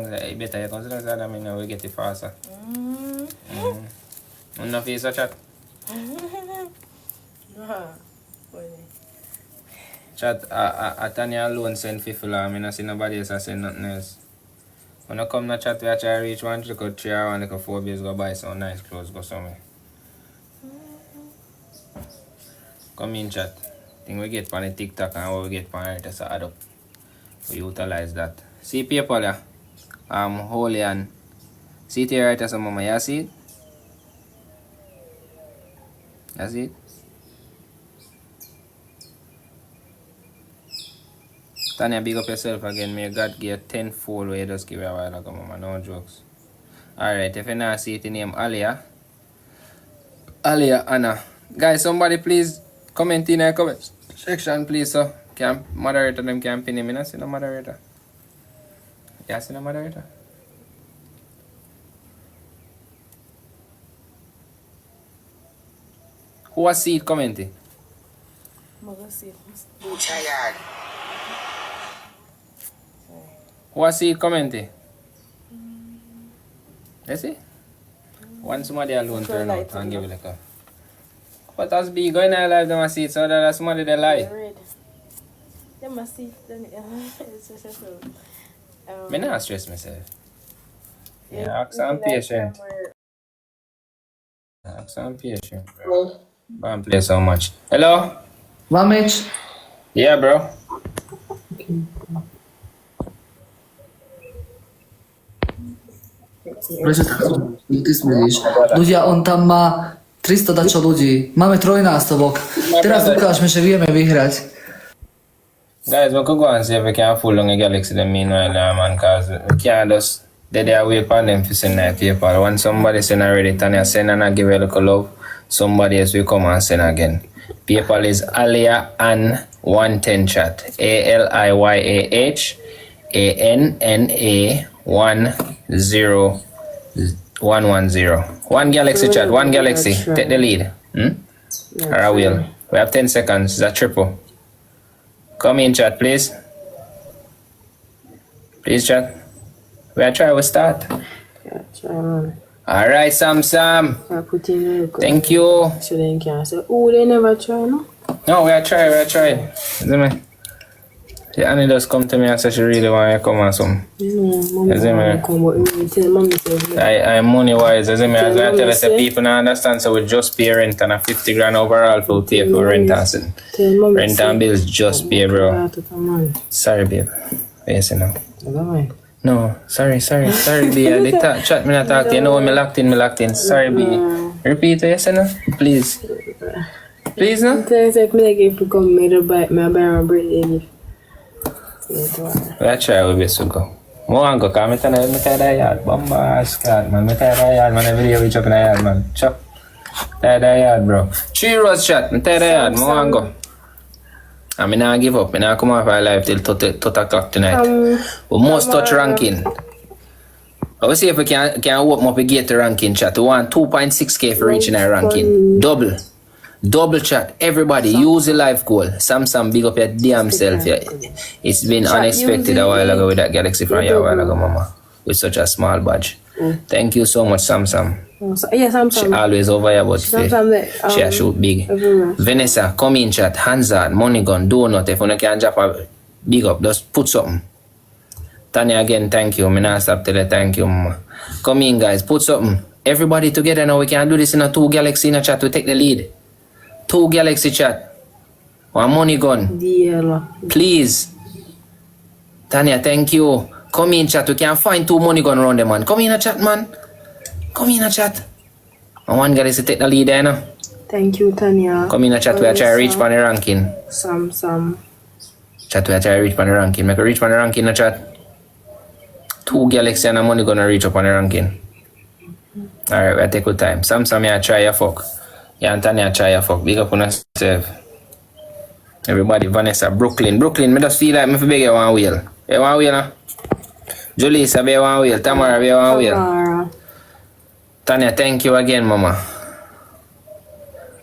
better you consider that, I mean, we get it faster. Enough is a chat. Chat, I Tanya alone send 50 I mean, see nobody else send nothing else. When I come to chat, we try to reach 1 3 hour and like 4 days go buy some nice clothes, go somewhere. Come in chat. Thing we get on the TikTok and what we get on it is add up. We utilize that. See people there? Holy and see it here right as a mama, you see it? You see it? Tanya, big up yourself again. May God give you 10-fold where you just give you a while ago, mama. No jokes. Alright, if you not see it, the name Alia. Alia Anna. Guys, somebody please comment in the comment section, please. So, can moderator them can pin him in. I see no moderator. You see no moderator? Who was see it commenting? Who was see it commenting? You see? One somebody alone turn out and give it like a. But as be going in live, they must see it, so that's somebody they lie. They must see it. Me not stress myself. Yeah, I'm patient. I'm patient, bro. But I'm playing so much. Hello? Mamich? Yeah, bro. Ľudia, on tam má 300 dačo ľudí. Máme trojnásobok. Teraz ukážme, že vieme vyhrať. Guys, we could go and see if we can fool on the Galaxy them meanwhile, man, because we can't just they wait for them to send that paper. When somebody send already, Tanya send and I give you a little love, somebody else will come and send again. PayPal is Alia and 110 chat. ALIYAH ANNA 10110. One Galaxy chat, one Galaxy. Take the lead. Or I will. We have 10 seconds. It's a triple. Come in, chat, please. Please, chat. We try to start. Yeah, try, man. Alright, Sam. I put in the record. Thank you. So then can say, oh, they never try, no? No, we are trying. See me? The Annie just come to me and say she really want to come or something. I'm money wise, as I tell us the people now understand, so we just pay rent and a 50 grand overall for pay for rent and rent and bills just pay, bro. Sorry, babe. Yes, now. No, sorry, babe. The chat me not talk to you. No, me locked in. Sorry, babe. Repeat, yes, no? Please. Please, no? Tell me if you come, me buy my birthday gift. We try our best to go. Mo ang go kami tayo yard. Bombas cat man. Me tayo yard man. Every day we chop na yard man. Chop. Tayo yard, bro. 3 rows shot. Me tayo yard. Mo ang go. I mean, I give up. I mean, I come off our live till 2 o'clock tonight. We must touch ranking. I will see if we can open up a gate to ranking chat. We want 2.6k for reaching our ranking. Double chat. Everybody use the live call. Sam, big up your damn self. Yeah. It's been unexpected a while ago with that Galaxy from you a while ago, mama. With such a small badge. Thank you so much, Sam. Yeah, Sam. She always over here, but she shoot big. Vanessa, come in chat. Hands on, money gun, donut. If you can drop a big up, just put something. Tanya again, thank you. Me not stop till I thank you, mama. Come in, guys, put something. Everybody together now. We can do this in a 2 Galaxy in a chat to take the lead. 2 Galaxy chat. One money gun. Yeah. Please. Tanya, thank you. Come in chat. We can find 2 money gun around them, man. Come in a chat, man. Come in a chat. And 1 Galaxy take the lead there, no? Thank you, Tanya. Come in a chat. We are trying to reach on the ranking. Sam. Chat, we are trying to reach on the ranking. Make a reach on the ranking in a chat. 2 Galaxy and a money gun to reach up on the ranking. Alright, we take good time. Sam, you try your fuck. Yeah, Antonia, try your fuck. Big up on yourself. Everybody, Vanessa, Brooklyn, me just feel like me beg you one wheel. You want wheel, no? Julissa, be one wheel. Tamara, be one wheel. Tanya, thank you again, mama.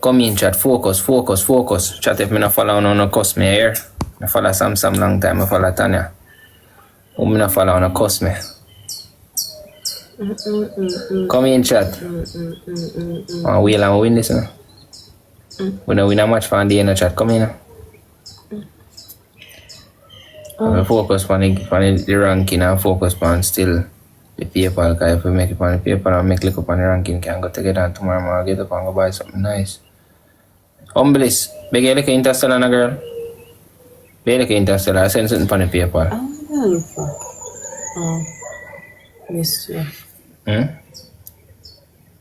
Come in, chat. Focus. Chat, if me not follow no cuss me here. I follow Sam long time. I follow Tanya. Me not follow no cuss me. Come in, chat. We'll and win this, no? We don't win a match for the end of chat. Come in, no? Focus on the ranking and focus on still the PayPal. Because if we make it on the PayPal and make it up on the ranking, can go together and tomorrow I'll get up and go buy something nice. Humbliss, beg you look Interstellar, na girl. Beg you look Interstellar. I send something on the PayPal. Oh, fuck. Oh, missed you.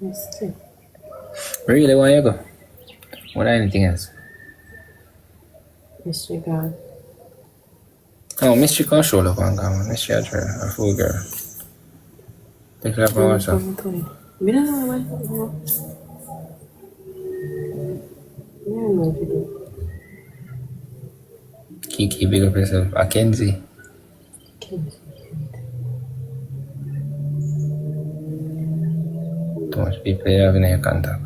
Missed you. Really, where you go? What anything else? Mystery God. Oh, Mystery control up on camera. Mystery a full girl. Take it up and watch her. Me don't know what to do. Me don't know what to do. Kiki, big up yourself. Kenzie. Too much people you have in your contact.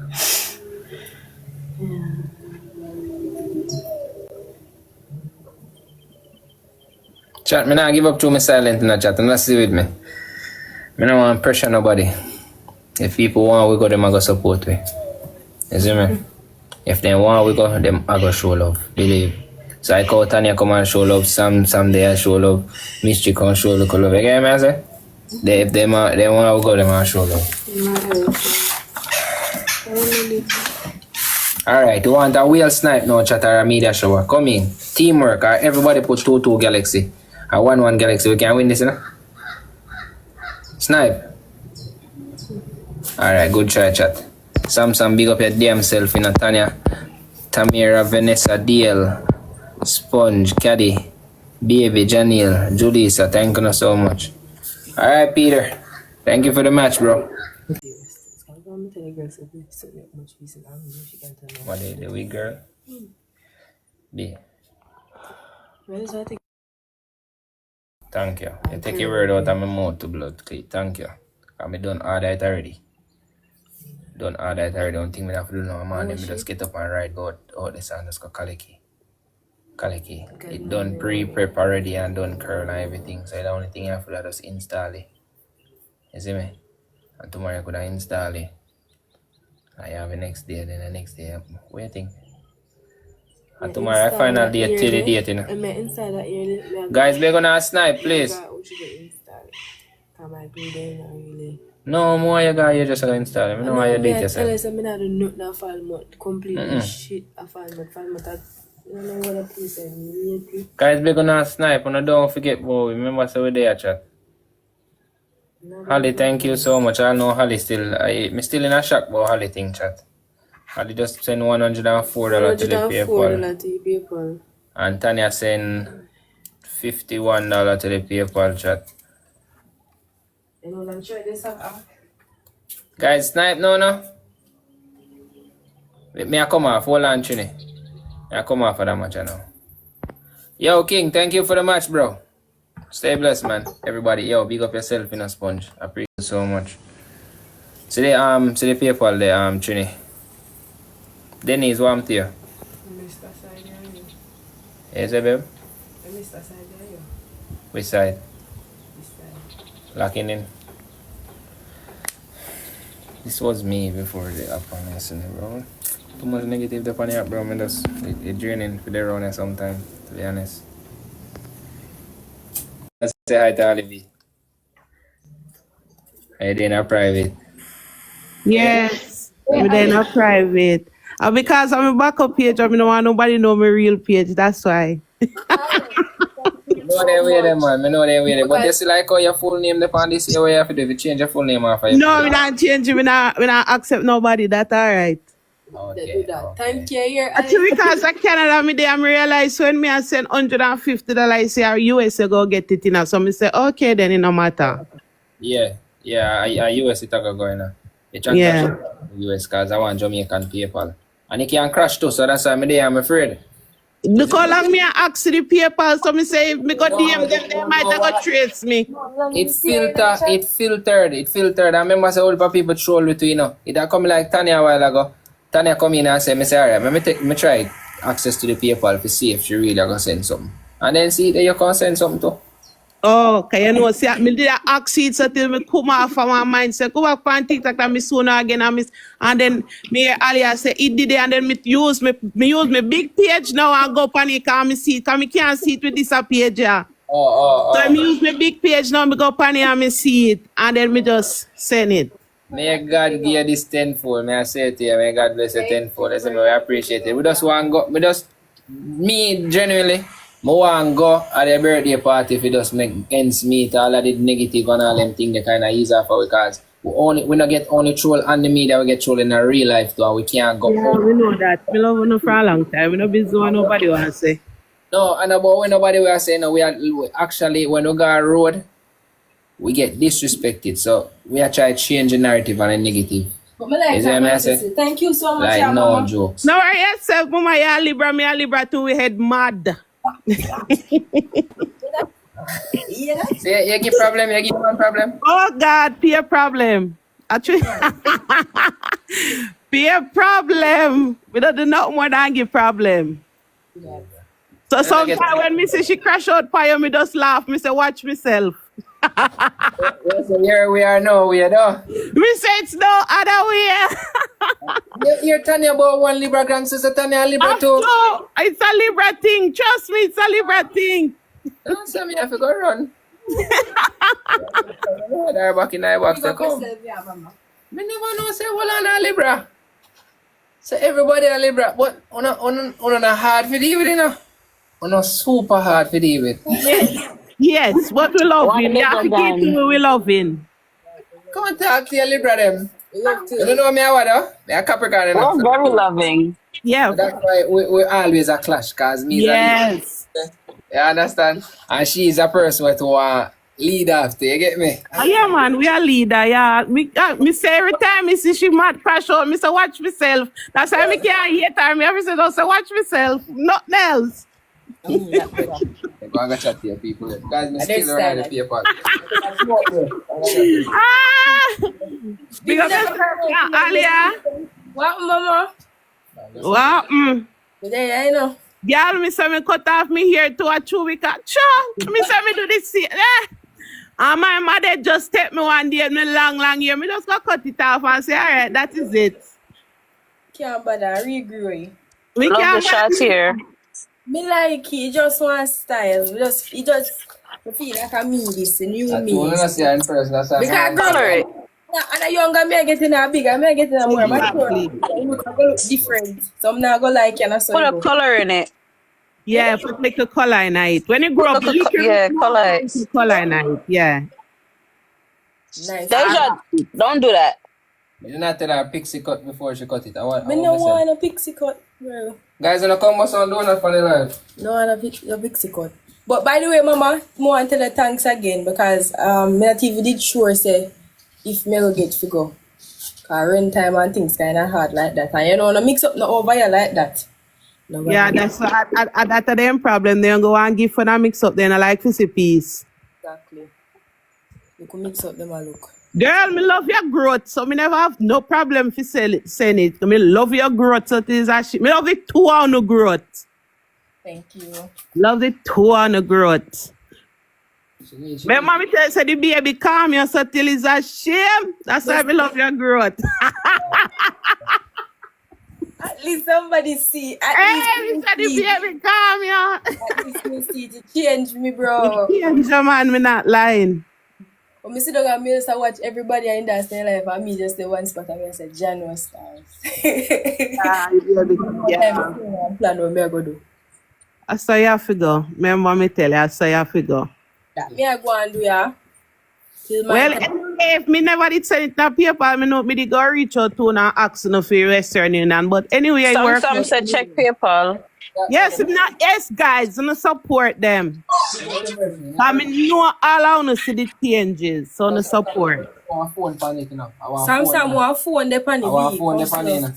Chat, me not give up to my silent in the chat. And see with me. Me don't want to pressure nobody. If people want, we go, them I go support we. You see me? If they want, we go, them I go show love. Believe. So I call Tanya come and show love. Someday I show love. Mystery come show love. You get me, I say? If they want, we go, them I show love. Alright, you want a wheel snipe now, chat, or a media shower? Come in. Teamwork, or everybody put 2-2 Galaxy. Or 1-1 Galaxy. We can win this, you know? Snipe. Alright, good try, chat. Samsung, big up your damn self, you know, Tanya. Tamira, Vanessa, DL, Sponge, Caddy, Baby, Janelle, Julissa, thank you so much. Alright, Peter. Thank you for the match, bro. What the weak girl? D. Thank you. You take your word out of my mouth to blood. Thank you. I done all that already. Don't think me have to do no man. Let me just get up and ride out the sun. Just go Kaliki. It done pre-prep already and done curl and everything. So the only thing you have to do is just install it. You see me? And tomorrow I could install it. I have the next day, then the next day. Waiting. And tomorrow I final date till the date, you know. Guys, we're gonna snipe, please. No more you got, you just gonna install it. I know why you date yourself. I'm not doing nothing completely shit. I don't know what I'm saying. Guys, we're gonna snipe, and don't forget, boy. Remember, so we're there, chat. Holly, thank you so much. I know Holly still. I'm still in a shock about Holly thing, chat. Holly just send $104 to the PayPal. And Tanya send $51 to the PayPal, chat. Guys, snipe no. Me I come off. Hold on, Trini. I come off for that match now. Yo, King, thank you for the match, bro. Stay blessed, man. Everybody, yo, big up yourself in a sponge. I appreciate it so much. See the PayPal there, Trini. Denise, what I'm to you? Yes, babe? Which side? Locking in. This was me before the app on this, bro. Too much negative up on the app, bro. Man, just it draining for the run sometimes, to be honest. Let's say hi to Olivia. Are you doing a private? Yes, I'm doing a private. Because I'm a backup page, I don't want nobody know my real page. That's why. No, they way them, man. I know they way them. But you see like how your full name depend this year, what you have to do if you change your full name off of your No, we not changing. We not accept nobody. That's all right. Okay. Thank you. Actually, because I Canada, I realize when I send $150, I say, US go get it in. So I say, okay, then it no matter. Yeah, I US it going on. The transaction US because I want Jamaican PayPal. And it can crash too, so that's why I'm afraid. Look how long me ask the PayPal, so me say if me go DM them, they might go trace me. It filtered. I remember say all people troll with you know. It had come like Tanya a while ago. Tanya come in and say, me say, alright, me try access to the PayPal to see if she really gonna send something. And then see that you can send something too. Oh, okay, you know, see, me did a ask it so till me come off from my mind, say, come back on TikTok and me sooner again, and then me hear Alia say, it did it, and then me use me big page now and go on it, and me see it, because me can't see it with this page, yeah. So I use my big page now, me go on it and me see it, and then me just send it. May God give you this tenfold. May I say it to you, may God bless you tenfold. I say, we appreciate it. We just want to go, me genuinely, I want to go at the birthday party if we just make ends meet, all of the negative and all them things, they kind of ease off because we don't get only troll on the media, we get troll in our real life too, and we can't go. Yeah, we know that. We love you for a long time. We don't be doing nobody want to say. No, and about when nobody will say, no, we actually, when we go on road, we get disrespected. So we are trying to change the narrative and the negative. But me like Is that what I say? thank you so much. Like, yeah, no mama. jokes. No, yourself, mama, you a Libra, me a Libra too, we head mad. Yeah. See, you give problem, you give one problem. Oh God, peer problem. Actually, peer problem. We don't do nothing more than give problem. So sometimes when me say she crash out fire, me just laugh. Me say watch myself. So here we are now, we are though. Me say it's no other way. You're telling about one Libra grand sister, Tanya Libra too. No, it's a Libra thing. Trust me, it's a Libra thing. Don't say me have to go run. They're back in the box to come. Yeah, mama. Me never know say well on a Libra. So everybody a Libra, but on a hard for deal with, you know. On a super hard for deal with. Yes, but we love him. make Yeah, that we keep him, we love him. Come on, talk to your Libra them. Love You to. don't know me a what though? Me a Capricorn. We're enough. very loving. Yeah. That's why we always a clash, cause me is a Yes. leader. You understand? And she is a person who want lead after, you get me? Yeah, man, we are leader. Yeah, me say every time me see she mad crash out, me say watch myself. That's why me can't hate her. Me every say don't say watch myself. Nothing else. You go and go chat to your people. Guys, me still next around time, the paper. Ah! Because Alia. What, mama? Well, Today, I know. girl, me say me cut off me hair to a 2 week. Sure, me say me do this. And my mother just take me one day, me long hair. Me just go cut it off and say, all right, that is it. Can't bother, regrow. We Love the can't. shot here. Me like it, just one style. It just I feel like I mean this, a new I me. told you to see her in person. That's why Because Color it. and a younger me I get in a bigger, me I get in a more mature. Exactly. Look different. So I'm not gonna like you, so Put a color in it. Yeah, put like a color in it. When you grow up, Put a you co- can yeah, put color it. a color in it. Yeah. nice. Deja, don't do that. You did not tell her pixie cut before she cut it. I want Me to no say. want a pixie cut, bro. Guys, when I come with some donut for the live. No want a pixie cut. But by the way, mama, more want to tell her thanks again because me not even did sure say if me will get to go. Cause rent time and things kinda hard like that. And you know, no mix up no over here like that. No, Yeah, that's at them problem. They don't go and give for that mix up. Then I like to see peace. exactly. You can mix up them a look. Girl, me love your growth, so me never have no problem if you send it. Me love your growth, so it is a shit. Me love it too on the growth. Thank you. Love it too on the growth. She My mommy tell say the baby calm you so till it's a shame. That's why me love your growth. At least somebody see. At Hey, me say the least me see. baby calm you. At least me see to change me, bro. Change your man, me not lying. When me sit down and me just watch everybody in that stay life and me just the one spot and me say January stars. Ah, the baby, yeah. Plan what me I go do. I saw your figure. Remember me tell you, I saw your figure. That me I go and do ya. Till my Well, anyway, if me never did send it to paper, me know me did go reach out to and ask no for Western Union. But anyway, I work. Some said check PayPal. Yes, yes, guys, and support them. I mean, know all I want to see the changes, so no support. I want phone pan it, you know. I want Some want phone the pan I want the phone the vehicle, pan so in.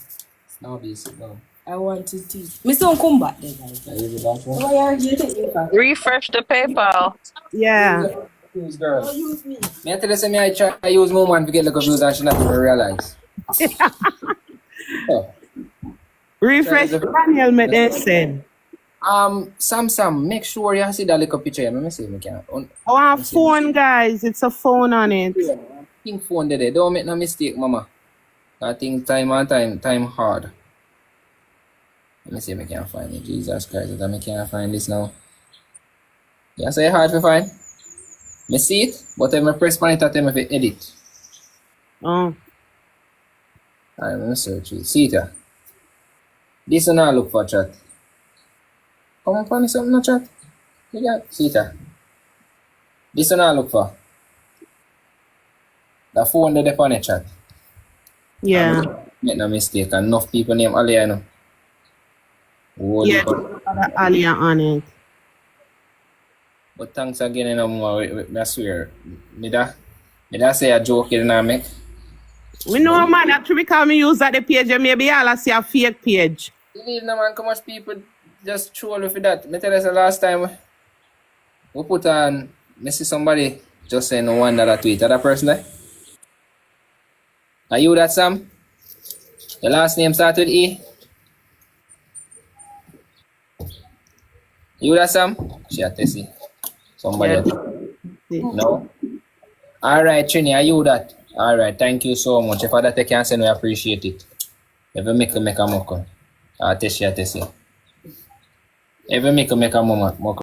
Now be sit down. I want to teach. Me son come back there, guys. Yeah, you do that one. Why are you taking back? Refresh the PayPal. Yeah. Use girl. Use me. Me I tell you say me I try I use my man to get like a views and she not even realize. Oh. Refresh the panel, me they send. Sam, make sure you see that little picture. Let me see if we can. Our phone, guys. It's a phone on it. Think phone there. Don't make no mistake, mama. I think time hard. Let me see if I can find it. Jesus Christ, I can't find this now. Yeah, say hard to find. Me see it, but if I press on it, I tell me if edit. Oh. I'm gonna search it. See it here. This one I look for chat. Come on, find something no chat. Yeah, see it here. This one I look for. The phone there on the chat. Yeah. Make no mistake. Enough people name Ali, I know. Holy Yeah. God. Got Alia on it. But thanks again, you know, I swear. Me da say a joke you know make. We know, man, actually, because me use that the page, and maybe I'll see a fake page. Believe no man, how much people just troll for that. Me tell you the last time we put on, me see somebody just say no wonder that tweet. That person there? Are you that Sam? Your last name start with E? You that Sam? She had to see. Somebody else. No? Alright, Trini, are you that? Alright, thank you so much. If I that can send, we appreciate it. If you make a mock. I'll test you. If you make a mock,